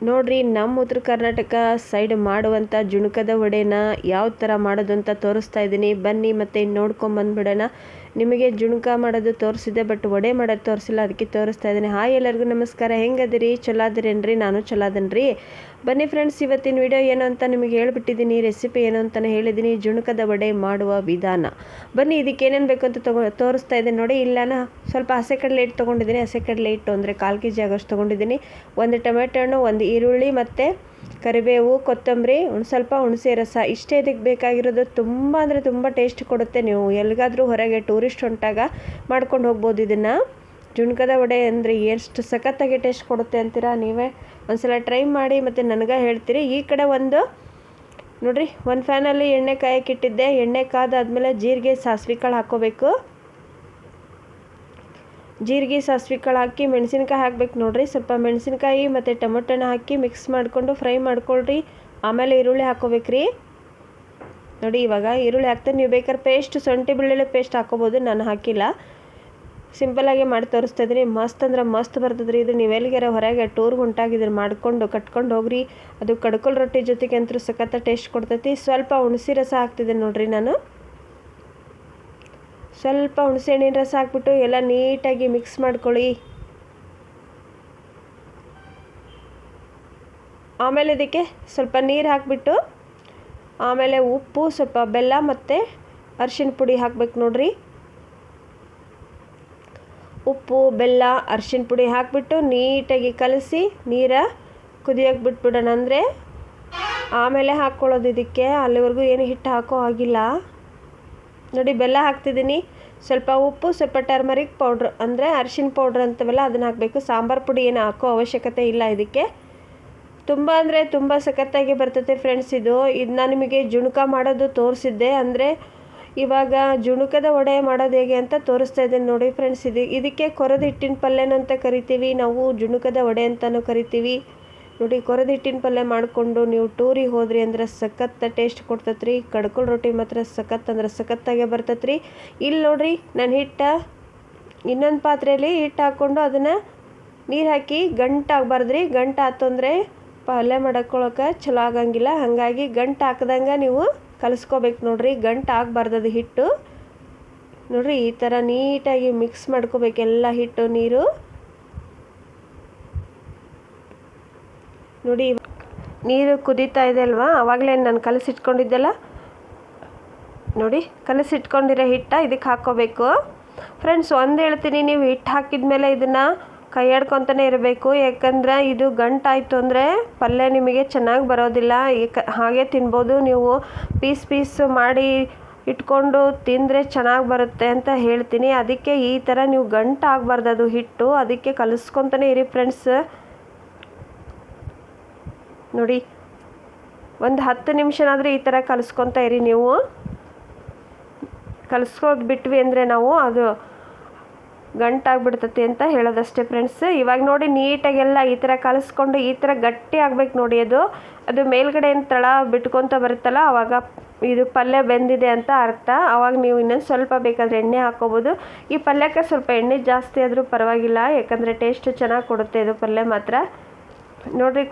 ನೋಡ್ರಿ ನಮ್ಮ ಉತ್ತರ ಕರ್ನಾಟಕ ಸೈಡ್ ಮಾಡುವಂಥ ಜುಣಕದ ವಡೆನ ಯಾವ ಥರ ಮಾಡೋದು ಅಂತ ತೋರಿಸ್ತಾ ಇದ್ದೀನಿ. ಬನ್ನಿ ಮತ್ತೆ ನೋಡ್ಕೊಂಬಂದ್ಬಿಡೋಣ. ನಿಮಗೆ ಜುಣಕ ಮಾಡೋದು ತೋರಿಸಿದೆ, ಬಟ್ ವಡೆ ಮಾಡೋದು ತೋರಿಸಿಲ್ಲ, ಅದಕ್ಕೆ ತೋರಿಸ್ತಾ ಇದ್ದೀನಿ. ಹಾಯ್ ಎಲ್ಲರಿಗೂ ನಮಸ್ಕಾರ. ಹೆಂಗದಿರಿ? ಚಲೋ ಅದಿರೇನ್ರಿ? ನಾನು ಚಲೋ ಅದನ್ರಿ. ಬನ್ನಿ ಫ್ರೆಂಡ್ಸ್, ಇವತ್ತಿನ ವಿಡಿಯೋ ಏನು ಅಂತ ನಿಮಗೆ ಹೇಳಿಬಿಟ್ಟಿದ್ದೀನಿ. ರೆಸಿಪಿ ಏನು ಅಂತಲೇ ಹೇಳಿದ್ದೀನಿ, ಜುಣಕದ ವಡೆ ಮಾಡುವ ವಿಧಾನ. ಬನ್ನಿ ಇದಕ್ಕೆ ಏನೇನು ಬೇಕು ಅಂತ ತೋರಿಸ್ತಾ ಇದ್ದೀನಿ ನೋಡಿ. ಇಲ್ಲಾನ ಸ್ವಲ್ಪ ಹಸೆ ಕಡಲೆ ಹಿಟ್ಟು ತೊಗೊಂಡಿದ್ದೀನಿ. ಹಸೆ ಕಡಲೆ ಹಿಟ್ಟು ಅಂದರೆ 1/4 kg ಆಗೋಷ್ಟು ತೊಗೊಂಡಿದ್ದೀನಿ. ಒಂದು ಟೊಮೆಟೊ ಹಣ್ಣು, ಒಂದು ಈರುಳ್ಳಿ ಮತ್ತು ಕರಿಬೇವು, ಕೊತ್ತಂಬರಿ, ಸ್ವಲ್ಪ ಹುಣಸೆ ರಸ, ಇಷ್ಟೇ ಇದಕ್ಕೆ ಬೇಕಾಗಿರೋದು. ತುಂಬ ಅಂದರೆ ತುಂಬ ಟೇಸ್ಟ್ ಕೊಡುತ್ತೆ. ನೀವು ಎಲ್ಲಿಗಾದರೂ ಹೊರಗೆ ಟೂರಿಸ್ಟ್ ಹೊಂಟಾಗ ಮಾಡ್ಕೊಂಡು ಹೋಗ್ಬೋದು. ಇದನ್ನು ಜುಣಕದ ವಡೆ ಅಂದರೆ ಎಷ್ಟು ಸಖತ್ತಾಗಿ ಟೇಸ್ಟ್ ಕೊಡುತ್ತೆ ಅಂತೀರಾ? ನೀವೇ ಒಂದ್ಸಲ ಟ್ರೈ ಮಾಡಿ ಮತ್ತು ನನಗೆ ಹೇಳ್ತೀರಿ. ಈ ಕಡೆ ಒಂದು ನೋಡಿರಿ, ಒಂದು ಫ್ಯಾನಲ್ಲಿ ಎಣ್ಣೆ ಕಾಯಕ್ಕೆ ಇಟ್ಟಿದ್ದೆ. ಎಣ್ಣೆ ಕಾದಾದ್ಮೇಲೆ ಜೀರಿಗೆ ಸಾಸಿವೆ ಕಾಳು ಹಾಕ್ಕೋಬೇಕು. ಜೀರಿಗೆ ಸಾಸಿವೆ ಕಾಳು ಹಾಕಿ ಮೆಣಸಿನ್ಕಾಯಿ ಹಾಕ್ಬೇಕು ನೋಡಿರಿ. ಸ್ವಲ್ಪ ಮೆಣಸಿನ್ಕಾಯಿ ಮತ್ತು ಟೊಮೊಟೊನ ಹಾಕಿ ಮಿಕ್ಸ್ ಮಾಡಿಕೊಂಡು ಫ್ರೈ ಮಾಡ್ಕೊಳ್ರಿ. ಆಮೇಲೆ ಈರುಳ್ಳಿ ಹಾಕ್ಕೋಬೇಕ್ರಿ. ನೋಡಿ ಇವಾಗ ಈರುಳ್ಳಿ ಹಾಕ್ತಾರೆ. ನೀವು ಬೇಕಾದ್ರೆ ಪೇಸ್ಟ್, ಶುಂಠಿ ಬೆಳ್ಳುಳ್ಳಿ ಪೇಸ್ಟ್ ಹಾಕ್ಕೋಬೋದು. ನಾನು ಹಾಕಿಲ್ಲ, ಸಿಂಪಲ್ಲಾಗಿ ಮಾಡಿ ತೋರಿಸ್ತಾ ಇದ್ದೀನಿ. ಮಸ್ತ್ ಅಂದ್ರೆ ಮಸ್ತ್ ಬರ್ತದ್ರಿ ಇದು. ನೀವೆಲ್ಲಿಗಾರ ಹೊರಗೆ ಟೂರ್ಗೆ ಹೊಂಟಾಗಿದ್ರೆ ಮಾಡ್ಕೊಂಡು ಕಟ್ಕೊಂಡು ಹೋಗ್ರಿ. ಅದು ಕಡ್ಕೊಲ್ ರೊಟ್ಟಿ ಜೊತೆಗೆ ಅಂತೂ ಸಖತ್ತ ಟೇಸ್ಟ್ ಕೊಡ್ತೈತಿ. ಸ್ವಲ್ಪ ಹುಣಸೆ ರಸ ಹಾಕ್ತಿದ್ದೆ ನೋಡಿರಿ. ನಾನು ಸ್ವಲ್ಪ ಹುಣಸೆ ಹಣ್ಣಿನ ರಸ ಹಾಕ್ಬಿಟ್ಟು ಎಲ್ಲ ನೀಟಾಗಿ ಮಿಕ್ಸ್ ಮಾಡ್ಕೊಳ್ಳಿ. ಆಮೇಲೆ ಇದಕ್ಕೆ ಸ್ವಲ್ಪ ನೀರು ಹಾಕಿಬಿಟ್ಟು ಆಮೇಲೆ ಉಪ್ಪು, ಸ್ವಲ್ಪ ಬೆಲ್ಲ ಮತ್ತು ಅರಿಶಿನ ಪುಡಿ ಹಾಕ್ಬೇಕು ನೋಡ್ರಿ. ಉಪ್ಪು, ಬೆಲ್ಲ, ಅರಿಶಿನ ಪುಡಿ ಹಾಕಿಬಿಟ್ಟು ನೀಟಾಗಿ ಕಲಸಿ ನೀರ ಕುದಿಯೋಕೆ ಬಿಟ್ಬಿಡೋಣ. ಅಂದರೆ ಆಮೇಲೆ ಹಾಕ್ಕೊಳ್ಳೋದು ಇದಕ್ಕೆ. ಅಲ್ಲಿವರೆಗೂ ಏನು ಹಿಟ್ಟು ಹಾಕೋ ಆಗಿಲ್ಲ ನೋಡಿ. ಬೆಲ್ಲ ಹಾಕ್ತಿದ್ದೀನಿ, ಸ್ವಲ್ಪ ಉಪ್ಪು, ಸ್ವಲ್ಪ ಟರ್ಮರಿಕ್ ಪೌಡ್ರ್ ಅಂದರೆ ಅರಿಶಿನ ಪೌಡ್ರ್ ಅಂತವಲ್ಲ, ಅದನ್ನು ಹಾಕಬೇಕು. ಸಾಂಬಾರು ಪುಡಿ ಏನು ಹಾಕೋ ಅವಶ್ಯಕತೆ ಇಲ್ಲ ಇದಕ್ಕೆ. ತುಂಬ ಅಂದರೆ ತುಂಬ ಸಖತ್ತಾಗಿ ಬರ್ತೈತೆ ಫ್ರೆಂಡ್ಸ್ ಇದು. ನಾನು ನಿಮಗೆ ಜುಣಕ ಮಾಡೋದು ತೋರಿಸಿದ್ದೆ. ಅಂದರೆ ಇವಾಗ ಜುಣಕದ ವಡೆ ಮಾಡೋದು ಹೇಗೆ ಅಂತ ತೋರಿಸ್ತಾ ಇದ್ದೇನೆ ನೋಡಿ ಫ್ರೆಂಡ್ಸ್. ಇದಕ್ಕೆ ಕೊರದ ಹಿಟ್ಟಿನ ಪಲ್ಯನೂ ಅಂತ ಕರಿತೀವಿ ನಾವು, ಜುಣಕದ ವಡೆ ಅಂತಲೂ ಕರಿತೀವಿ ನೋಡಿ. ಕೊರದ ಹಿಟ್ಟಿನ ಪಲ್ಯ ಮಾಡಿಕೊಂಡು ನೀವು ಟೂರಿಗೆ ಹೋದ್ರಿ ಅಂದ್ರೆ ಸಖತ್ ಟೇಸ್ಟ್ ಕೊಡ್ತತ್ರಿ. ಕಡ್ಕೊಲ್ ರೊಟ್ಟಿ ಮಾತ್ರ ಸಖತ್ ಅಂದ್ರೆ ಸಖತ್ತಾಗೆ ಬರ್ತತ್ರಿ. ಇಲ್ಲಿ ನೋಡ್ರಿ, ನಾನು ಇನ್ನೊಂದು ಪಾತ್ರೆಯಲ್ಲಿ ಹಿಟ್ಟು ಹಾಕ್ಕೊಂಡು ಅದನ್ನು ನೀರು ಹಾಕಿ ಗಂಟು ಆಗಬಾರ್ದ್ರಿ. ಗಂಟು ಆಯ್ತು ಅಂದರೆ ಪಲ್ಯ ಮಾಡ್ಕೊಳ್ಳೋಕೆ ಚಲೋ ಆಗಂಗಿಲ್ಲ. ಹಾಗಾಗಿ ಗಂಟು ಹಾಕ್ದಂಗೆ ನೀವು ಕಲಿಸ್ಕೋಬೇಕು ನೋಡ್ರಿ. ಗಂಟು ಆಗಬಾರ್ದು ಅದು ಹಿಟ್ಟು ನೋಡ್ರಿ. ಈ ಥರ ನೀಟಾಗಿ ಮಿಕ್ಸ್ ಮಾಡ್ಕೋಬೇಕು ಎಲ್ಲ ಹಿಟ್ಟು ನೀರು ನೋಡಿ. ನೀರು ಕುದೀತಾ ಇದೆ ಅಲ್ವಾ, ಆವಾಗಲೇ ನಾನು ಕಲಸಿಟ್ಕೊಂಡಿದ್ದೆಲ್ಲ ನೋಡಿ. ಕಲಸಿಟ್ಕೊಂಡಿರೋ ಹಿಟ್ಟ ಇದಕ್ಕೆ ಹಾಕ್ಕೋಬೇಕು ಫ್ರೆಂಡ್ಸ್. ಒಂದು ಹೇಳ್ತೀನಿ, ನೀವು ಹಿಟ್ಟು ಹಾಕಿದ ಮೇಲೆ ಇದನ್ನು ಕೈ ಆಡ್ಕೊತಾನೆ ಇರಬೇಕು. ಯಾಕಂದ್ರೆ ಇದು ಗಂಟಾಯಿತು ಅಂದರೆ ಪಲ್ಯ ನಿಮಗೆ ಚೆನ್ನಾಗಿ ಬರೋದಿಲ್ಲ. ಹಾಗೆ ತಿನ್ಬೋದು. ನೀವು ಪೀಸ್ ಮಾಡಿ ಇಟ್ಕೊಂಡು ತಿಂದರೆ ಚೆನ್ನಾಗಿ ಬರುತ್ತೆ ಅಂತ ಹೇಳ್ತೀನಿ. ಅದಕ್ಕೆ ಈ ಥರ ನೀವು ಗಂಟು ಆಗಬಾರ್ದು ಅದು ಹಿಟ್ಟು. ಅದಕ್ಕೆ ಕಲಿಸ್ಕೊತಾನೆ ಇರಿ ಫ್ರೆಂಡ್ಸ್ ನೋಡಿ. ಒಂದು 10 ನಿಮಿಷನಾದರೂ ಈ ಥರ ಕಲಿಸ್ಕೊತಾ ಇರಿ ನೀವು. ಕಲಿಸ್ಕೊಂಡು ಬಿಟ್ವಿ ಅಂದರೆ ನಾವು ಅದು ಗಂಟಾಗ್ಬಿಡ್ತತಿ ಅಂತ ಹೇಳೋದಷ್ಟೇ ಫ್ರೆಂಡ್ಸ್. ಇವಾಗ ನೋಡಿ ನೀಟಾಗೆಲ್ಲ ಈ ಥರ ಕಲಿಸ್ಕೊಂಡು ಈ ಥರ ಗಟ್ಟಿ ಆಗ್ಬೇಕು ನೋಡಿ. ಅದು ಮೇಲ್ಗಡೆ ಏನು ತಳ ಬಿಟ್ಕೊತ ಬರುತ್ತಲ್ಲ, ಆವಾಗ ಇದು ಪಲ್ಯ ಬೆಂದಿದೆ ಅಂತ ಅರ್ಥ. ಆವಾಗ ನೀವು ಇನ್ನೊಂದು ಸ್ವಲ್ಪ ಬೇಕಾದರೆ ಎಣ್ಣೆ ಹಾಕ್ಕೋಬೋದು. ಈ ಪಲ್ಯಕ್ಕೆ ಸ್ವಲ್ಪ ಎಣ್ಣೆ ಜಾಸ್ತಿ ಆದರೂ ಪರವಾಗಿಲ್ಲ, ಯಾಕಂದರೆ ಟೇಸ್ಟು ಚೆನ್ನಾಗಿ ಕೊಡುತ್ತೆ ಇದು ಪಲ್ಯ ಮಾತ್ರ ನೋಡಿರಿ.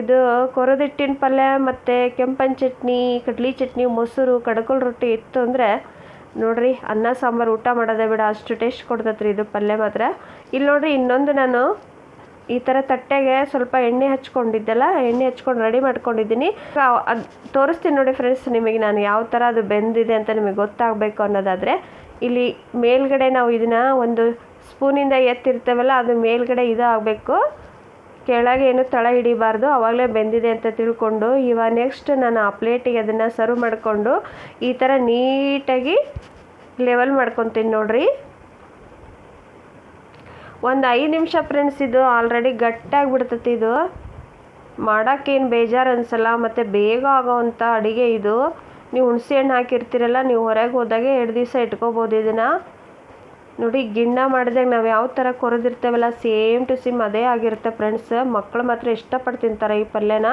ಇದು ಕೊರದ ಹಿಟ್ಟಿನ ಪಲ್ಯ ಮತ್ತು ಕೆಂಪನ ಚಟ್ನಿ, ಕಡ್ಲಿ ಚಟ್ನಿ, ಮೊಸರು, ಕಡ್ಕೊಲ್ ರೊಟ್ಟಿ ಇತ್ತು ಅಂದರೆ ನೋಡಿರಿ, ಅನ್ನ ಸಾಂಬಾರು ಊಟ ಮಾಡೋದೇ ಬೇಡ, ಅಷ್ಟು ಟೇಸ್ಟ್ ಕೊಡ್ತತ್ರಿ ಇದು ಪಲ್ಯ ಮಾತ್ರ. ಇಲ್ಲಿ ನೋಡಿರಿ, ಇನ್ನೊಂದು ನಾನು ಈ ಥರ ತಟ್ಟೆಗೆ ಸ್ವಲ್ಪ ಎಣ್ಣೆ ಹಚ್ಕೊಂಡಿದ್ದೆಲ್ಲ, ಎಣ್ಣೆ ಹಚ್ಕೊಂಡು ರೆಡಿ ಮಾಡ್ಕೊಂಡಿದ್ದೀನಿ. ಅದು ತೋರಿಸ್ತೀನಿ ನೋಡಿ ಫ್ರೆಂಡ್ಸ್ ನಿಮಗೆ, ನಾನು ಯಾವ ಥರ ಅದು ಬೆಂದಿದೆ ಅಂತ ನಿಮಗೆ ಗೊತ್ತಾಗಬೇಕು ಅನ್ನೋದಾದರೆ. ಇಲ್ಲಿ ಮೇಲ್ಗಡೆ ನಾವು ಇದನ್ನು ಒಂದು ಸ್ಪೂನಿಂದ ಎತ್ತಿರ್ತೇವಲ್ಲ, ಅದು ಮೇಲ್ಗಡೆ ಇದು ಆಗಬೇಕು, ಕೆಳಗೆ ಏನು ತಳ ಹಿಡಿಬಾರ್ದು. ಆವಾಗಲೇ ಬೆಂದಿದೆ ಅಂತ ತಿಳ್ಕೊಂಡು ಇವಾಗ ನೆಕ್ಸ್ಟ್ ನಾನು ಆ ಪ್ಲೇಟಿಗೆ ಅದನ್ನು ಸರ್ವ್ ಮಾಡಿಕೊಂಡು ಈ ಥರ ನೀಟಾಗಿ ಲೆವೆಲ್ ಮಾಡ್ಕೊತೀನಿ ನೋಡ್ರಿ. ಒಂದು 5 ನಿಮಿಷ ಫ್ರೆಂಡ್ಸ್. ಇದು ಆಲ್ರೆಡಿ ಗಟ್ಟಾಗಿಬಿಡ್ತೈತಿ. ಇದು ಮಾಡೋಕ್ಕೇನು ಬೇಜಾರು ಅನಿಸಲ್ಲ ಮತ್ತು ಬೇಗ ಆಗೋವಂಥ ಅಡುಗೆ ಇದು. ನೀವು ಹುಣಸೆ ಹಣ್ಣು ಹಾಕಿರ್ತೀರಲ್ಲ, ನೀವು ಹೊರಗೆ ಹೋದಾಗೆ 2 ದಿವಸ ಇಟ್ಕೋಬೋದು ಇದನ್ನು ನೋಡಿ. ಗಿಣ್ಣ ಮಾಡಿದಾಗ ನಾವು ಯಾವ ಥರ ಕೊರೆದಿರ್ತೇವಲ್ಲ, ಸೇಮ್ ಟು ಸೇಮ್ ಅದೇ ಆಗಿರುತ್ತೆ ಫ್ರೆಂಡ್ಸ್. ಮಕ್ಕಳು ಮಾತ್ರ ಇಷ್ಟಪಟ್ಟು ತಿಂತಾರೆ ಈ ಪಲ್ಯನ.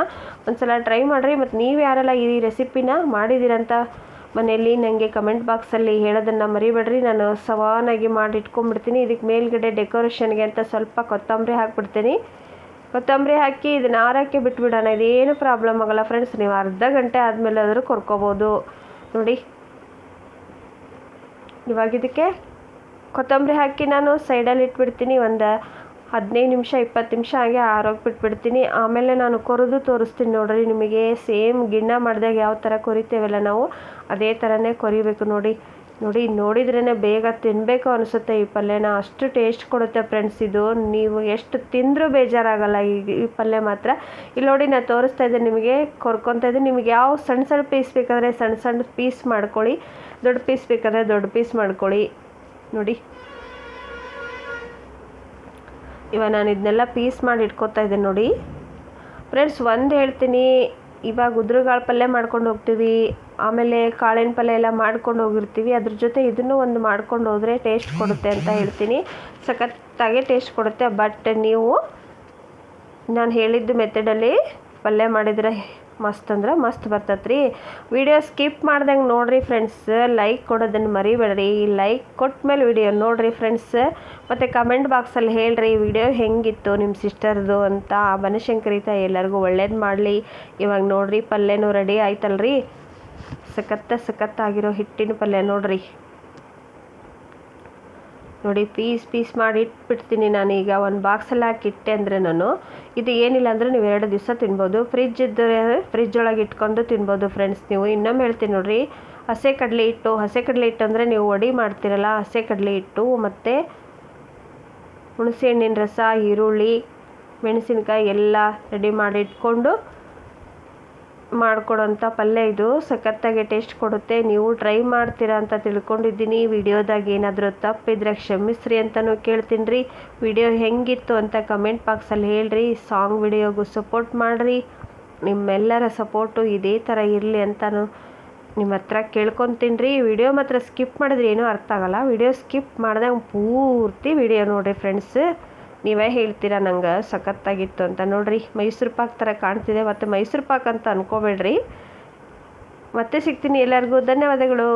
ಒಂದ್ಸಲ ಟ್ರೈ ಮಾಡಿರಿ. ಮತ್ತು ನೀವು ಯಾರೆಲ್ಲ ಈ ರೆಸಿಪಿನ ಮಾಡಿದ್ದೀರಂತ ಮನೆಯಲ್ಲಿ ನನಗೆ ಕಮೆಂಟ್ ಬಾಕ್ಸಲ್ಲಿ ಹೇಳೋದನ್ನು ಮರಿಬೇಡ್ರಿ. ನಾನು ಸವಾನಾಗಿ ಮಾಡಿ ಇಟ್ಕೊಂಡ್ಬಿಡ್ತೀನಿ. ಇದಕ್ಕೆ ಮೇಲ್ಗಡೆ ಡೆಕೋರೇಷನ್ಗೆ ಅಂತ ಸ್ವಲ್ಪ ಕೊತ್ತಂಬರಿ ಹಾಕ್ಬಿಡ್ತೀನಿ. ಕೊತ್ತಂಬರಿ ಹಾಕಿ ಇದನ್ನು ಆರೋಕ್ಕೆ ಬಿಟ್ಬಿಡೋಣ. ಇದೇನು ಪ್ರಾಬ್ಲಮ್ ಆಗೋಲ್ಲ ಫ್ರೆಂಡ್ಸ್. ನೀವು ಅರ್ಧ ಗಂಟೆ ಆದಮೇಲೆ ಆದರೂ ಕೊರ್ಕೋಬೋದು ನೋಡಿ. ಇವಾಗ ಇದಕ್ಕೆ ಕೊತ್ತಂಬರಿ ಹಾಕಿ ನಾನು ಸೈಡಲ್ಲಿ ಇಟ್ಬಿಡ್ತೀನಿ. ಒಂದು 15 ನಿಮಿಷ 20 ನಿಮಿಷ ಹಾಗೆ ಆರೋಗಿ ಬಿಟ್ಬಿಡ್ತೀನಿ. ಆಮೇಲೆ ನಾನು ಕೊರೆದು ತೋರಿಸ್ತೀನಿ ನೋಡ್ರಿ ನಿಮಗೆ. ಸೇಮ್ ಗಿಣ್ಣ ಮಾಡಿದಾಗ ಯಾವ ಥರ ಕೊರಿತೇವಲ್ಲ ನಾವು ಅದೇ ಥರನೇ ಕೊರಿಬೇಕು ನೋಡಿ. ನೋಡಿದ್ರೇ ಬೇಗ ತಿನ್ನಬೇಕು ಅನಿಸುತ್ತೆ ಈ ಪಲ್ಯನ. ಅಷ್ಟು ಟೇಸ್ಟ್ ಕೊಡುತ್ತೆ ಫ್ರೆಂಡ್ಸ್. ಇದು ನೀವು ಎಷ್ಟು ತಿಂದರೂ ಬೇಜಾರಾಗಲ್ಲ ಈ ಪಲ್ಯ ಮಾತ್ರ. ಇಲ್ಲಿ ನೋಡಿ ನಾನು ತೋರಿಸ್ತಾ ಇದ್ದೆ ನಿಮಗೆ, ಕೊರ್ಕೊತಾ ಇದ್ದೆ. ನಿಮಗೆ ಯಾವ ಸಣ್ಣ ಸಣ್ಣ ಪೀಸ್ ಬೇಕಾದರೆ ಸಣ್ಣ ಪೀಸ್ ಮಾಡ್ಕೊಳ್ಳಿ, ದೊಡ್ಡ ಪೀಸ್ ಬೇಕಾದರೆ ದೊಡ್ಡ ಪೀಸ್ ಮಾಡ್ಕೊಳ್ಳಿ ನೋಡಿ. ಇವಾಗ ನಾನು ಇದನ್ನೆಲ್ಲ ಪೀಸ್ ಮಾಡಿ ಇಟ್ಕೊತಾ ಇದ್ದೆ ನೋಡಿ ಫ್ರೆಂಡ್ಸ್. ಒಂದು ಹೇಳ್ತೀನಿ, ಇವಾಗ ಉದ್ರುಗಾಳು ಪಲ್ಯ ಮಾಡ್ಕೊಂಡು ಹೋಗ್ತೀವಿ, ಆಮೇಲೆ ಕಾಳಿನ ಪಲ್ಯ ಎಲ್ಲ ಮಾಡ್ಕೊಂಡು ಹೋಗಿರ್ತೀವಿ. ಅದ್ರ ಜೊತೆ ಇದನ್ನು ಒಂದು ಮಾಡ್ಕೊಂಡು ಹೋದರೆ ಟೇಸ್ಟ್ ಕೊಡುತ್ತೆ ಅಂತ ಹೇಳ್ತೀನಿ. ಸಖತ್ತಾಗೆ ಟೇಸ್ಟ್ ಕೊಡುತ್ತೆ. ಬಟ್ ನೀವು ನಾನು ಹೇಳಿದ್ದು ಮೆಥಡಲ್ಲಿ ಪಲ್ಯ ಮಾಡಿದರೆ ಮಸ್ತ್ ಅಂದ್ರೆ ಮಸ್ತ್ ಬರ್ತೈತೆ ರೀ. ವಿಡಿಯೋ ಸ್ಕಿಪ್ ಮಾಡ್ದಂಗೆ ನೋಡಿರಿ ಫ್ರೆಂಡ್ಸ್. ಲೈಕ್ ಕೊಡೋದನ್ನು ಮರಿಬೇಡ್ರಿ. ಲೈಕ್ ಕೊಟ್ಟ ಮೇಲೆ ವಿಡಿಯೋ ನೋಡಿರಿ ಫ್ರೆಂಡ್ಸ್. ಮತ್ತು ಕಮೆಂಟ್ ಬಾಕ್ಸಲ್ಲಿ ಹೇಳ್ರಿ ವಿಡಿಯೋ ಹೆಂಗಿತ್ತು ನಿಮ್ಮ ಸಿಸ್ಟರ್ದು ಅಂತ. ಬನಶಂಕರಿ ತಾಯಿ ಎಲ್ಲರಿಗೂ ಒಳ್ಳೇದು ಮಾಡಲಿ. ಇವಾಗ ನೋಡಿರಿ ಪಲ್ಯನೂ ರೆಡಿ ಆಯ್ತಲ್ರಿ. ಸಖತ್ತಾಗಿರೋ ಹಿಟ್ಟಿನ ಪಲ್ಯ ನೋಡಿರಿ. ನೋಡಿ ಪೀಸ್ ಮಾಡಿ ಇಟ್ಬಿಡ್ತೀನಿ ನಾನೀಗ. ಒಂದು ಬಾಕ್ಸಲ್ಲಿ ಹಾಕಿ ಇಟ್ಟೆ ಅಂದರೆ ನಾನು ಇದು ಏನಿಲ್ಲ ಅಂದರೆ ನೀವು 2 ದಿವಸ ತಿನ್ಬೋದು. ಫ್ರಿಜ್ ಒಳಗೆ ಇಟ್ಕೊಂಡು ತಿನ್ಬೋದು ಫ್ರೆಂಡ್ಸ್ ನೀವು. ಇನ್ನೊಮ್ಮೆ ಹೇಳ್ತೀನಿ ನೋಡಿರಿ, ಹಸಿ ಕಡಲೆ ಹಿಟ್ಟು ಅಂದರೆ ನೀವು ವಡೆ ಮಾಡ್ತೀರಲ್ಲ, ಹಸಿ ಕಡಲೆ ಹಿಟ್ಟು ಮತ್ತು ಹುಣಸೆ ಹಣ್ಣಿನ ರಸ, ಈರುಳ್ಳಿ, ಮೆಣಸಿನ್ಕಾಯಿ ಎಲ್ಲ ರೆಡಿ ಮಾಡಿ ಇಟ್ಕೊಂಡು ಮಾಡಿಕೊಡೋಂಥ ಪಲ್ಯ ಇದು. ಸಖತ್ತಾಗಿ ಟೇಸ್ಟ್ ಕೊಡುತ್ತೆ. ನೀವು ಟ್ರೈ ಮಾಡ್ತೀರಾ ಅಂತ ತಿಳ್ಕೊಂಡಿದ್ದೀನಿ. ವಿಡಿಯೋದಾಗ ಏನಾದರೂ ತಪ್ಪಿದ್ರೆ ಕ್ಷಮಿಸ್ರಿ ಅಂತಲೂ ಕೇಳ್ತೀನಿ ರೀ. ವಿಡಿಯೋ ಹೆಂಗಿತ್ತು ಅಂತ ಕಮೆಂಟ್ ಬಾಕ್ಸಲ್ಲಿ ಹೇಳ್ರಿ. ಸಾಂಗ್ ವಿಡಿಯೋಗೂ ಸಪೋರ್ಟ್ ಮಾಡಿರಿ. ನಿಮ್ಮೆಲ್ಲರ ಸಪೋರ್ಟು ಇದೇ ಥರ ಇರಲಿ ಅಂತಲೂ ನಿಮ್ಮ ಹತ್ರ ಕೇಳ್ಕೊತೀನಿ ರೀ. ವಿಡಿಯೋ ಮಾತ್ರ ಸ್ಕಿಪ್ ಮಾಡಿದ್ರೆ ಏನೂ ಅರ್ಥ ಆಗೋಲ್ಲ. ವಿಡಿಯೋ ಸ್ಕಿಪ್ ಮಾಡ್ದಂಗೆ ಪೂರ್ತಿ ವಿಡಿಯೋ ನೋಡಿರಿ ಫ್ರೆಂಡ್ಸ್. ನೀವೇ ಹೇಳ್ತೀರಾ ನಂಗೆ ಸಖತ್ತಾಗಿತ್ತು ಅಂತ. ನೋಡಿರಿ ಮೈಸೂರು ಪಾಕ್ ಥರ ಕಾಣ್ತಿದೆ. ಮತ್ತು ಮೈಸೂರು ಪಾಕ್ ಅಂತ ಅಂದ್ಕೋಬೇಡ್ರಿ. ಮತ್ತೆ ಸಿಗ್ತೀನಿ. ಎಲ್ಲರಿಗೂ ಧನ್ಯವಾದಗಳು.